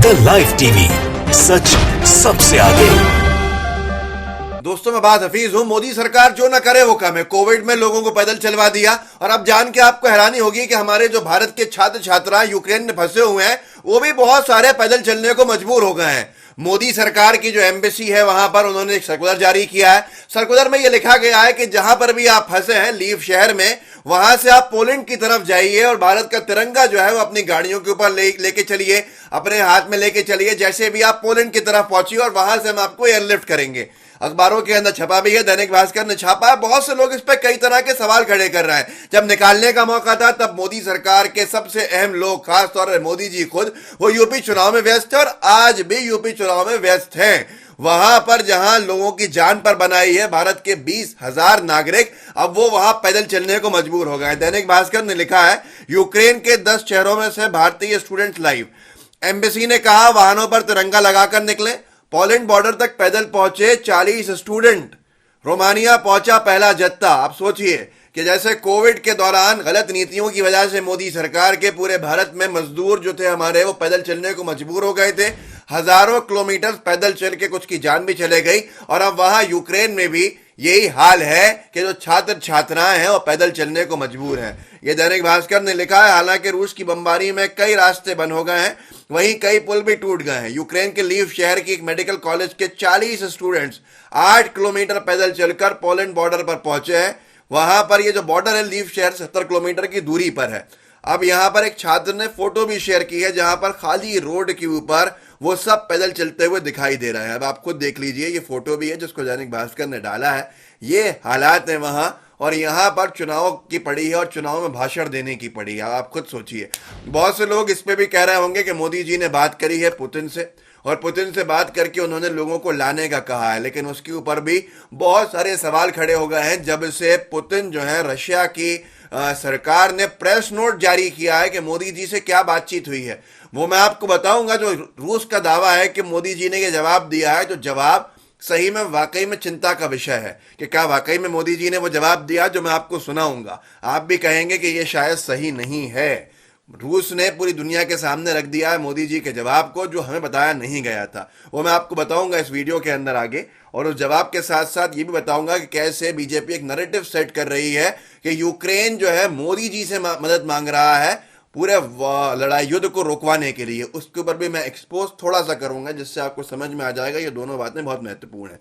The live TV, सच सबसे आगे। दोस्तों, मैं बात हफीज हूं। मोदी सरकार जो ना करे वो कम है। कोविड में लोगों को पैदल चलवा दिया, और अब जान के आपको हैरानी होगी कि हमारे जो भारत के छात्र छात्रा यूक्रेन में फंसे हुए हैं, वो भी बहुत सारे पैदल चलने को मजबूर हो गए हैं। मोदी सरकार की जो एम्बेसी है वहां पर उन्होंने एक सर्कुलर जारी किया है। सर्कुलर में यह लिखा गया है कि जहां पर भी आप फंसे हैं लीव शहर में, वहां से आप पोलैंड की तरफ जाइए और भारत का तिरंगा जो है वो अपनी गाड़ियों के ऊपर लेके चलिए, अपने हाथ में लेके चलिए। जैसे भी आप पोलैंड की तरफ पहुंचिए और वहां से हम आपको एयरलिफ्ट करेंगे। अखबारों के अंदर छपा भी है, दैनिक भास्कर ने छापा है। बहुत से लोग इस पर कई तरह के सवाल खड़े कर रहे हैं। जब निकालने का मौका था तब मोदी सरकार के सबसे अहम लोग, खास तौर पर मोदी जी खुद, वो यूपी चुनाव में व्यस्त थे और आज भी यूपी चुनाव में व्यस्त हैं। वहां पर जहां लोगों की जान पर बनाई है भारत के 20,000 नागरिक, अब वो वहां पैदल चलने को मजबूर हो गए। दैनिक भास्कर ने लिखा है, यूक्रेन के 10 शहरों में से भारतीय स्टूडेंट लाइव। एम्बेसी ने कहा वाहनों पर तिरंगा लगाकर निकले। पोलैंड बॉर्डर तक पैदल पहुंचे 40 स्टूडेंट। रोमानिया पहुंचा पहला जत्था। आप सोचिए कि जैसे कोविड के दौरान गलत नीतियों की वजह से मोदी सरकार के पूरे भारत में मजदूर जो थे हमारे, वो पैदल चलने को मजबूर हो गए थे। हजारों किलोमीटर पैदल चल के कुछ की जान भी चले गई। और अब वहां यूक्रेन में भी यही हाल है कि जो छात्र छात्राएं हैं वो पैदल चलने को मजबूर हैं। ये दैनिक भास्कर ने लिखा है, हालांकि रूस की बमबारी में कई रास्ते बंद हो गए हैं, वहीं कई पुल भी टूट गए हैं। यूक्रेन के लीव शहर की एक मेडिकल कॉलेज के 40 स्टूडेंट्स 8 किलोमीटर पैदल चलकर पोलैंड बॉर्डर पर पहुंचे हैं। वहां पर ये जो बॉर्डर है लीव शहर 70 किलोमीटर की दूरी पर है। अब यहां पर एक छात्र ने फोटो भी शेयर की है जहां पर खाली रोड के ऊपर वो सब पैदल चलते हुए दिखाई दे रहे हैं। अब आप खुद देख लीजिए, ये फोटो भी है जिसको दैनिक भास्कर ने डाला है। ये हालात है वहां, और यहां पर चुनाव की पड़ी है और चुनाव में भाषण देने की पड़ी है। आप खुद सोचिए। बहुत से लोग इस पे भी कह रहे होंगे कि मोदी जी ने बात करी है पुतिन से, और पुतिन से बात करके उन्होंने लोगों को लाने का कहा है, लेकिन उसके ऊपर भी बहुत सारे सवाल खड़े हो गए हैं जब से पुतिन जो है रशिया की सरकार ने प्रेस नोट जारी किया है कि मोदी जी से क्या बातचीत हुई है। वो मैं आपको बताऊंगा। जो रूस का दावा है कि मोदी जी ने ये जवाब दिया है, जो जवाब सही में वाकई में चिंता का विषय है कि क्या वाकई में मोदी जी ने वो जवाब दिया जो मैं आपको सुनाऊंगा। आप भी कहेंगे कि ये शायद सही नहीं है। रूस ने पूरी दुनिया के सामने रख दिया है मोदी जी के जवाब को, जो हमें बताया नहीं गया था। वो मैं आपको बताऊंगा इस वीडियो के अंदर आगे, और उस जवाब के साथ साथ ये भी बताऊंगा कि कैसे बीजेपी एक नैरेटिव सेट कर रही है कि यूक्रेन जो है मोदी जी से मदद मांग रहा है पूरे लड़ाई युद्ध को रोकवाने के लिए। उसके ऊपर भी मैं एक्सपोज थोड़ा सा करूंगा जिससे आपको समझ में आ जाएगा ये दोनों बातें बहुत महत्वपूर्ण हैं।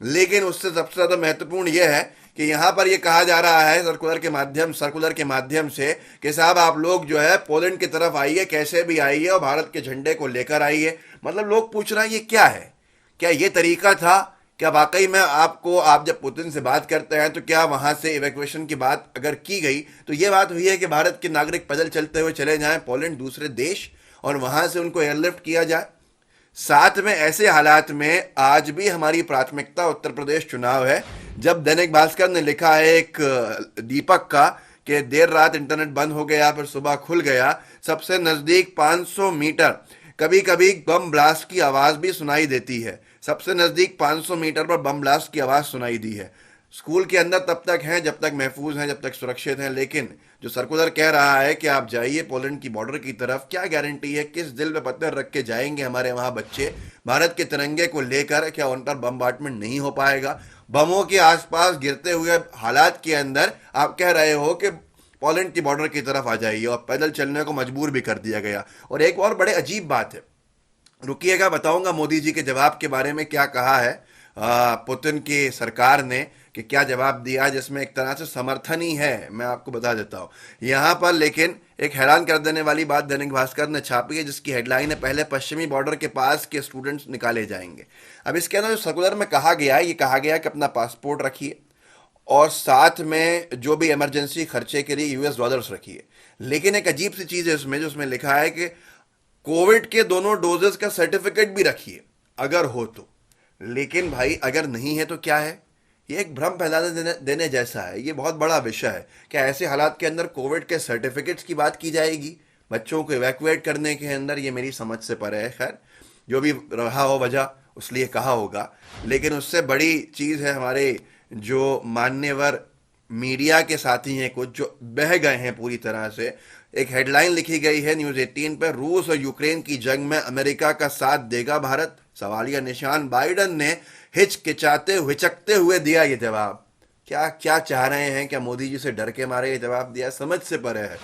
लेकिन उससे सबसे ज्यादा महत्वपूर्ण यह है कि यहां पर यह कहा जा रहा है सर्कुलर के माध्यम से कि साहब आप लोग जो है पोलैंड की तरफ आइए, कैसे भी आइए, और भारत के झंडे को लेकर आइए। मतलब लोग पूछ रहे हैं ये क्या है, क्या ये तरीका था? क्या वाकई में आप जब पुतिन से बात करते हैं तो क्या वहां से इवैक्यूएशन की बात अगर की गई तो ये बात हुई है कि भारत के नागरिक पैदल चलते हुए चले जाएं पोलैंड दूसरे देश, और वहां से उनको एयरलिफ्ट किया जाए? साथ में ऐसे हालात में आज भी हमारी प्राथमिकता उत्तर प्रदेश चुनाव है। जब दैनिक भास्कर ने लिखा है एक दीपक का कि देर रात इंटरनेट बंद हो गया फिर सुबह खुल गया, सबसे नजदीक 500 मीटर, कभी कभी बम ब्लास्ट की आवाज भी सुनाई देती है। सबसे नजदीक 500 मीटर पर बम ब्लास्ट की आवाज सुनाई दी है। स्कूल के अंदर तब तक हैं जब तक महफूज हैं, जब तक सुरक्षित हैं, लेकिन जो सर्कुलर कह रहा है कि आप जाइए पोलैंड की बॉर्डर की तरफ, क्या गारंटी है किस दिल में पत्थर रख के जाएंगे हमारे वहां बच्चे भारत के तिरंगे को लेकर? क्या उन पर बमबार्टमेंट नहीं हो पाएगा? बमों के आसपास गिरते हुए हालात के अंदर आप कह रहे हो कि पोलैंड की बॉर्डर की तरफ आ जाइए, और पैदल चलने को मजबूर भी कर दिया गया। और एक और बड़े अजीब बात है, रुकिएगा बताऊंगा मोदी जी के जवाब के बारे में क्या कहा है पुतिन की सरकार ने, कि क्या जवाब दिया, जिसमें एक तरह से समर्थन ही है। मैं आपको बता देता हूं यहां पर। लेकिन एक हैरान कर देने वाली बात दैनिक भास्कर ने छापी है जिसकी हेडलाइन है, पहले पश्चिमी बॉर्डर के पास के स्टूडेंट्स निकाले जाएंगे। अब इसके अंदर जो सर्कुलर में कहा गया है, ये कहा गया कि अपना पासपोर्ट रखिए और साथ में जो भी इमरजेंसी खर्चे के लिए यूएस डॉलर्स रखिए। लेकिन एक अजीब सी चीज है उसमें, जो उसमें लिखा है कि कोविड के दोनों डोजेस का सर्टिफिकेट भी रखिए अगर हो तो। लेकिन भाई अगर नहीं है तो क्या है? ये एक भ्रम फैलाने देने जैसा है। ये बहुत बड़ा विषय है। क्या ऐसे हालात के अंदर कोविड के सर्टिफिकेट्स की बात की जाएगी बच्चों को इवैक्यूएट करने के अंदर? ये मेरी समझ से परे है। खैर, जो भी रहा हो वजह, उसलिए कहा होगा। लेकिन उससे बड़ी चीज है, हमारे जो मान्यवर मीडिया के साथी हैं कुछ, जो बह गए हैं पूरी तरह से एक हेडलाइन लिखी गई है न्यूज 18 पर, रूस और यूक्रेन की जंग में अमेरिका का साथ देगा भारत, सवालिया निशान। बाइडन ने हिचकते हुए दिया ये जवाब। क्या क्या चाह रहे हैं? क्या मोदी जी से डर के मारे ये जवाब दिया? समझ से परे है।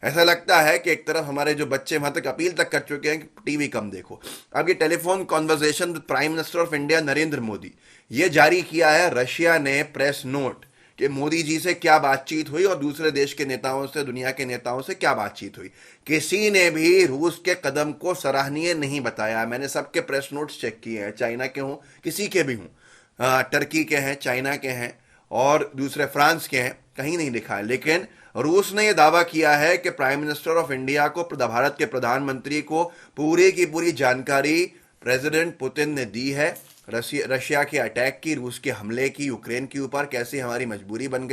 ऐसा लगता है कि एक तरफ हमारे जो बच्चे वहां तक अपील तक कर चुके हैं कि टीवी कम देखो। अब ये telephone conversation with prime minister of India Narendra Modi, ये जारी किया है रशिया ने प्रेस नोट कि मोदी जी से क्या बातचीत हुई और दूसरे देश के नेताओं से, दुनिया के नेताओं से क्या बातचीत हुई। किसी ने भी रूस के कदम को सराहनीय नहीं बताया। मैंने सबके प्रेस नोट्स चेक किए हैं, चाइना के हों, किसी के भी हों, टर्की के हैं, चाइना के हैं और दूसरे फ्रांस के हैं, कहीं नहीं लिखा है। लेकिन रूस ने यह दावा किया है कि प्राइम मिनिस्टर ऑफ इंडिया को, भारत के प्रधानमंत्री को पूरी की पूरी जानकारी प्रेसिडेंट पुतिन ने दी है। रशिया के अटैक की, रूस के हमले की यूक्रेन के ऊपर, कैसे हमारी मजबूरी बन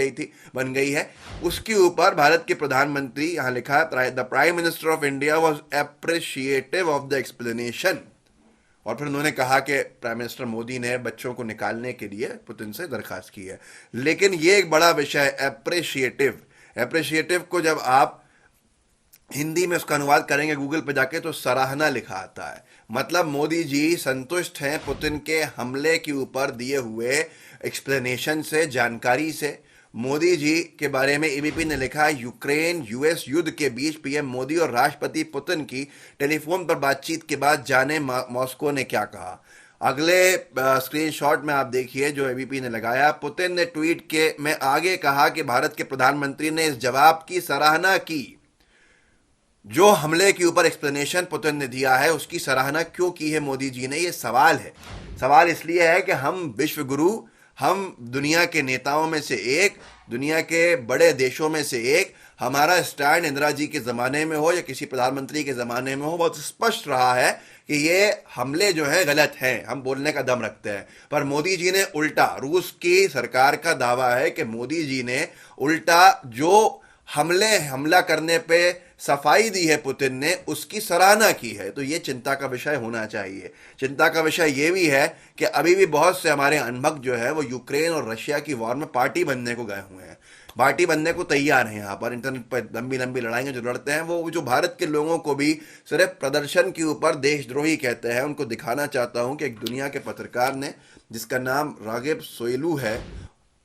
गई है, उसके ऊपर भारत के प्रधानमंत्री, यहां लिखा है, the prime minister of India was appreciative of the explanation. और फिर उन्होंने कहा कि प्राइम मिनिस्टर मोदी ने बच्चों को निकालने के लिए पुतिन से दरखास्त की है। लेकिन ये एक बड़ा विषय, एप्रिशिएटिव को जब आप हिंदी में उसका अनुवाद करेंगे गूगल पे जाके तो सराहना लिखा आता है। मतलब मोदी जी संतुष्ट हैं पुतिन के हमले के ऊपर दिए हुए एक्सप्लेनेशन से, जानकारी से। मोदी जी के बारे में एबीपी ने लिखा, यूक्रेन यूएस युद्ध के बीच पीएम मोदी और राष्ट्रपति पुतिन की टेलीफोन पर बातचीत के बाद जाने मॉस्को ने क्या कहा। अगले स्क्रीनशॉट में आप देखिए जो एबीपी ने लगाया, पुतिन ने ट्वीट के में आगे कहा कि भारत के प्रधानमंत्री ने इस जवाब की सराहना की। जो हमले के ऊपर एक्सप्लेनेशन पुतिन ने दिया है उसकी सराहना क्यों की है मोदी जी ने? ये सवाल है। सवाल इसलिए है कि हम विश्व गुरु, हम दुनिया के नेताओं में से एक, दुनिया के बड़े देशों में से एक, हमारा स्टैंड इंदिरा जी के ज़माने में हो या किसी प्रधानमंत्री के ज़माने में हो, बहुत स्पष्ट रहा है कि ये हमले जो है गलत हैं, हम बोलने का दम रखते हैं। पर मोदी जी ने उल्टा, रूस की सरकार का दावा है कि मोदी जी ने उल्टा जो हमला करने पे सफाई दी है पुतिन ने, उसकी सराहना की है। तो ये चिंता का विषय होना चाहिए। चिंता का विषय ये भी है कि अभी भी बहुत से हमारे अनभक्त जो है वो यूक्रेन और रशिया की वॉर में पार्टी बनने को गए हुए हैं, पार्टी बनने को तैयार हैं। यहाँ पर इंटरनेट पर लंबी लंबी लड़ाइयाँ जो लड़ते हैं, वो जो भारत के लोगों को भी सिर्फ प्रदर्शन के ऊपर देशद्रोही कहते हैं, उनको दिखाना चाहता हूँ कि एक दुनिया के पत्रकार ने, जिसका नाम रागिब सोइलू है,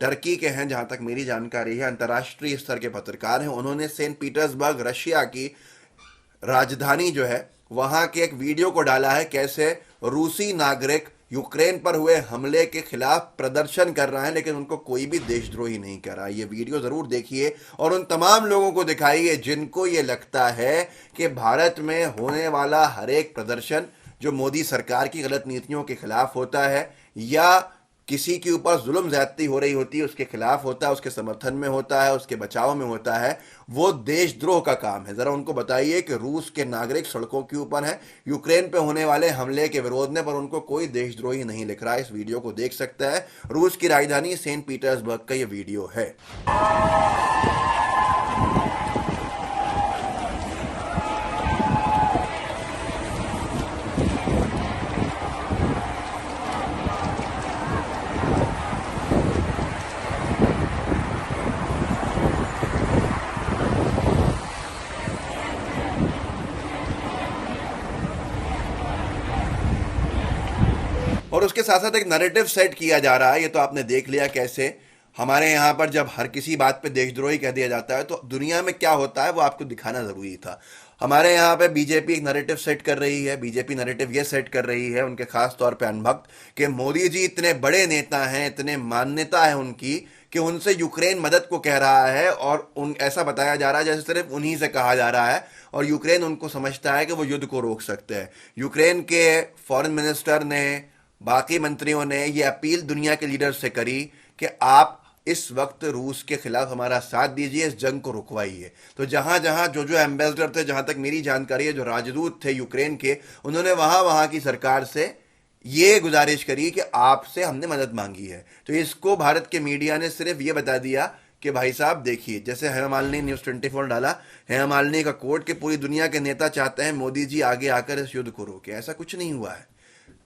टर्की के हैं जहां तक मेरी जानकारी है, अंतर्राष्ट्रीय स्तर के पत्रकार हैं, उन्होंने सेंट पीटर्सबर्ग, रशिया की राजधानी जो है, वहां के एक वीडियो को डाला है, कैसे रूसी नागरिक यूक्रेन पर हुए हमले के खिलाफ प्रदर्शन कर रहे हैं लेकिन उनको कोई भी देशद्रोही नहीं कर रहा। ये वीडियो जरूर देखिए और उन तमाम लोगों को दिखाइए जिनको ये लगता है कि भारत में होने वाला हर एक प्रदर्शन जो मोदी सरकार की गलत नीतियों के खिलाफ होता है या किसी के ऊपर जुल्म ज्यादती हो रही होती है उसके खिलाफ होता है, उसके समर्थन में होता है, उसके बचाव में होता है, वो देशद्रोह का काम है। जरा उनको बताइए कि रूस के नागरिक सड़कों के ऊपर हैं यूक्रेन पे होने वाले हमले के विरोध में, पर उनको कोई देशद्रोही नहीं लिख रहा है। इस वीडियो को देख सकता है, रूस की राजधानी सेंट पीटर्सबर्ग का ये वीडियो है। और उसके साथ साथ एक नैरेटिव सेट किया जा रहा है। ये तो आपने देख लिया कैसे हमारे यहाँ पर जब हर किसी बात पे देशद्रोही कह दिया जाता है तो दुनिया में क्या होता है वो आपको दिखाना जरूरी था। हमारे यहाँ पे बीजेपी एक नैरेटिव सेट कर रही है। बीजेपी नैरेटिव ये सेट कर रही है, उनके खास तौर पे अनभक्त, कि मोदी जी इतने बड़े नेता हैं, इतने मान्यता है उनकी कि उनसे यूक्रेन मदद को कह रहा है और उन ऐसा बताया जा रहा है जैसे सिर्फ उन्हीं से कहा जा रहा है और यूक्रेन उनको समझता है कि वो युद्ध को रोक सकते हैं। यूक्रेन के फॉरेन मिनिस्टर ने, बाकी मंत्रियों ने ये अपील दुनिया के लीडर से करी कि आप इस वक्त रूस के खिलाफ हमारा साथ दीजिए, इस जंग को रुकवाइए। तो जहां जहां जो एम्बेसडर थे, जहां तक मेरी जानकारी है, जो राजदूत थे यूक्रेन के, उन्होंने वहां की सरकार से ये गुजारिश करी कि आपसे हमने मदद मांगी है। तो इसको भारत के मीडिया ने सिर्फ ये बता दिया कि भाई साहब देखिए, जैसे हेमा मालिनी न्यूज़ 24 डाला, हेमा मालिनी का कोट कि पूरी दुनिया के नेता चाहते हैं मोदी जी आगे आकर इस युद्ध को रोके। ऐसा कुछ नहीं हुआ है।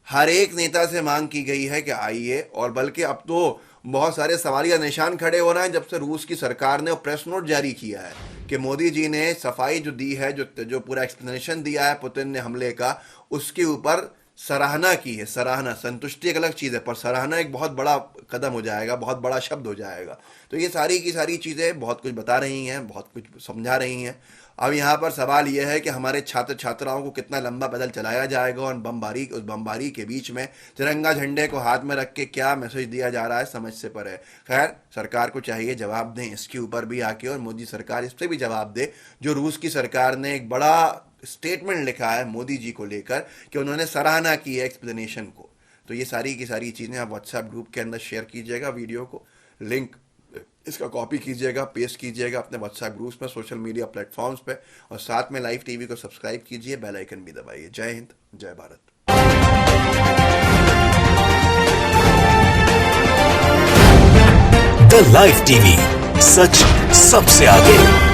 हर एक नेता से मांग की गई है कि आइए, और बल्कि अब तो बहुत सारे सवालिया निशान खड़े हो रहे हैं जब से रूस की सरकार ने प्रेस नोट जारी किया है कि मोदी जी ने सफाई जो दी है, जो पूरा एक्सप्लेनेशन दिया है पुतिन ने हमले का, उसके ऊपर सराहना की है। सराहना, संतुष्टि एक अलग चीज़ है, पर सराहना एक बहुत बड़ा कदम हो जाएगा, बहुत बड़ा शब्द हो जाएगा। तो ये सारी की सारी चीज़ें बहुत कुछ बता रही हैं, बहुत कुछ समझा रही हैं। अब यहाँ पर सवाल यह है कि हमारे छात्र छात्राओं को कितना लंबा पैदल चलाया जाएगा, और उस बमबारी के बीच में तिरंगा झंडे को हाथ में रख के क्या मैसेज दिया जा रहा है, समझ से परे है। खैर, सरकार को चाहिए जवाब दें इसके ऊपर भी आके, और मोदी सरकार इस पर भी जवाब दे। जो रूस की सरकार ने एक बड़ा स्टेटमेंट लिखा है मोदी जी को लेकर कि उन्होंने सराहना की है एक्सप्लेनेशन को। तो ये सारी की सारी चीज़ें आप व्हाट्सएप ग्रुप के अंदर शेयर कीजिएगा, वीडियो को लिंक इसका कॉपी कीजिएगा, पेस्ट कीजिएगा अपने व्हाट्सएप ग्रुप्स में, सोशल मीडिया प्लेटफॉर्म्स पे, और साथ में लाइव टीवी को सब्सक्राइब कीजिए, बेल आइकन भी दबाइए। जय हिंद, जय भारत। द लाइव टीवी, सच सबसे आगे।